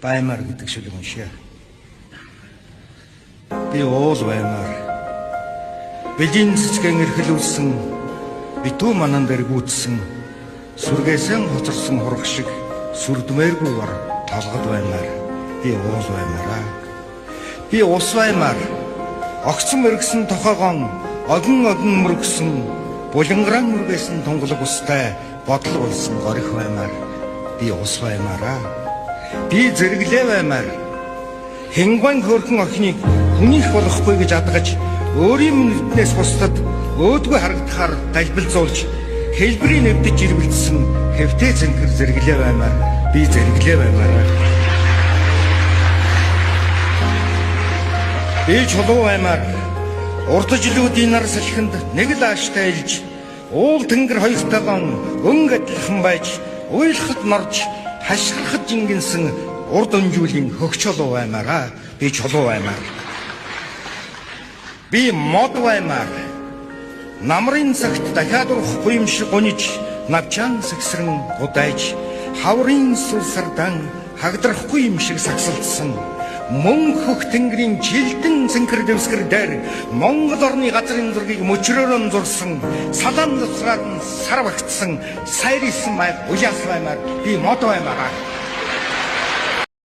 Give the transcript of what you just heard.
баймар гэдэг шүлэг уншия. Би уул баймар. Бэлгийн цэцгэн эрхлүүлсэн, битүү манан дээр гүйтсэн, сүргээсэн хоцорсон хурах шиг сүрдмээргүй бар толгод баймар. Би уул баймараа. Би ус баймар. Огцон мөргсөн тохоогон огон мөргсөн, булангаран мөргөөсөн тунгалаг устай бодол болсон горих баймар. Би ус баймараа. Би зэрэглээ баймар. Хэнгуан хөрхөн охиныг хүнийх болохгүй гэж адгаж өөрийн нүднээс бусдад өөдгөө харагдахаар галбилзуулж хэлбэрийн нэвдэж ирвэлдсэн хэвтэй цэнхэр зэрэглээ баймар. Би зэрэглээ баймараа. Би чулуу баймар. Урд жилүүдийн нар салхинд нэг л ааштай илж уул тэнгэр хоёртойгон өнгө адилхан байж уйлахад норж хашгирахад жингэнсэн урд өнжүүлийн хөх чулуу баймараа. Би чулуу баймар. Би мод баймар. Намрын цагт дахиад урахгүй юм шиг гуниж навчаан сагсран гудайж хаврын сүлсардан хагдрахгүй юм шиг сагсалдсан мөн хөх тэнгэрийн жилдэн цэнхэр дэвсгэр дээр Монгол орны газрын зургийг мөчрөөрөн зурсан салаан цусраар нь сар багтсан сайрсан байг уяас баймар. Би мод баймараа.